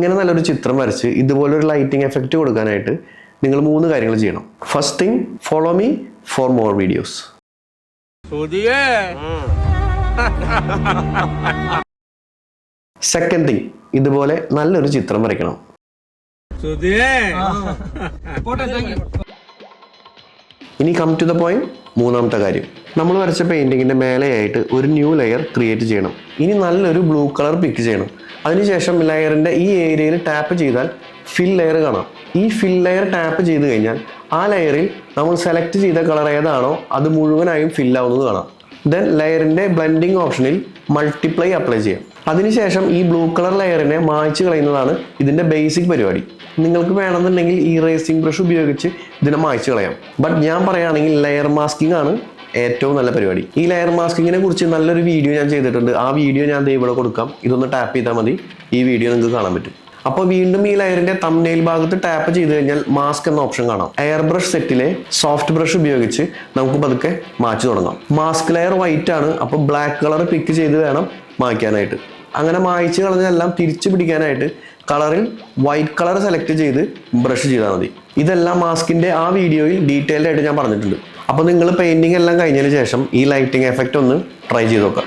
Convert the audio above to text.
ഇങ്ങനെ നല്ലൊരു ചിത്രം വരച്ച് ഇതുപോലൊരു ലൈറ്റിംഗ് എഫക്റ്റ് കൊടുക്കാനായിട്ട് നിങ്ങൾ 3 കാര്യങ്ങൾ ചെയ്യണം. First thing, follow me for more videos. Second thing, ഇതുപോലെ നല്ലൊരു ചിത്രം വരയ്ക്കണം. ഇനി കം ടു ദ പോയിന്റ്, മൂന്നാമത്തെ കാര്യം, നമ്മൾ വരച്ച പെയിന്റിങ്ങിന്റെ മേലെയായിട്ട് ഒരു ന്യൂ ലെയർ ക്രിയേറ്റ് ചെയ്യണം. ഇനി നല്ലൊരു ബ്ലൂ കളർ പിക്ക് ചെയ്യണം. അതിനുശേഷം ലെയറിന്റെ ഈ ഏരിയയിൽ ടാപ്പ് ചെയ്താൽ ഫിൽ ലെയർ കാണാം. ഈ ഫിൽ ലെയർ ടാപ്പ് ചെയ്ത് കഴിഞ്ഞാൽ ആ ലെയറിൽ നമ്മൾ സെലക്ട് ചെയ്ത കളർ ഏതാണോ അത് മുഴുവനായും ഫിൽ ആവുന്നത് കാണാം. ദെൻ ലെയറിന്റെ ബ്ലെൻഡിങ് ഓപ്ഷനിൽ മൾട്ടിപ്ലൈ അപ്ലൈ ചെയ്യാം. അതിനുശേഷം ഈ ബ്ലൂ കളർ ലെയറിനെ മായ്ച്ചു കളയുന്നതാണ് ഇതിന്റെ ബേസിക് പരിപാടി. നിങ്ങൾക്ക് വേണമെന്നുണ്ടെങ്കിൽ ഈ ഇറേസിംഗ് ബ്രഷ് ഉപയോഗിച്ച് ഇതിനെ മായ്ച്ചു കളയാം. ബട്ട് ഞാൻ പറയുകയാണെങ്കിൽ ലെയർ മാസ്കിംഗ് ആണ് ഏറ്റവും നല്ല പരിപാടി. ഈ ലെയർ മാസ്കിങ്ങിനെ കുറിച്ച് നല്ലൊരു വീഡിയോ ഞാൻ ചെയ്തിട്ടുണ്ട്. ആ വീഡിയോ ഞാൻ ഇവിടെ കൊടുക്കാം. ഇതൊന്ന് ടാപ്പ് ചെയ്താൽ മതി, ഈ വീഡിയോ നിങ്ങൾക്ക് കാണാൻ പറ്റും. അപ്പോൾ വീണ്ടും ഈ ലെയറിന്റെ തംബ്നെയിൽ ഭാഗത്ത് ടാപ്പ് ചെയ്ത് കഴിഞ്ഞാൽ മാസ്ക് എന്ന ഓപ്ഷൻ കാണാം. എയർ ബ്രഷ് സെറ്റിലെ സോഫ്റ്റ് ബ്രഷ് ഉപയോഗിച്ച് നമുക്ക് പതുക്കെ മായ്ച്ചു തുടങ്ങാം. മാസ്ക് ലെയർ വൈറ്റ് ആണ്, അപ്പോൾ ബ്ലാക്ക് കളർ പിക്ക് ചെയ്ത് വേണം മായ്ക്കാനായിട്ട്. അങ്ങനെ മായ്ച്ചു കളഞ്ഞെല്ലാം തിരിച്ചു പിടിക്കാനായിട്ട് കളറിൽ വൈറ്റ് കളർ സെലക്ട് ചെയ്ത് ബ്രഷ് ചെയ്താൽ മതി. ഇതെല്ലാം മാസ്കിന്റെ ആ വീഡിയോയിൽ ഡീറ്റെയിൽഡ് ആയിട്ട് ഞാൻ പറഞ്ഞിട്ടുണ്ട്. അപ്പോൾ നിങ്ങൾ പെയിന്റിംഗ് എല്ലാം കഴിഞ്ഞതിന് ശേഷം ഈ ലൈറ്റിംഗ് എഫക്റ്റ് ഒന്ന് ട്രൈ ചെയ്ത് നോക്കാം.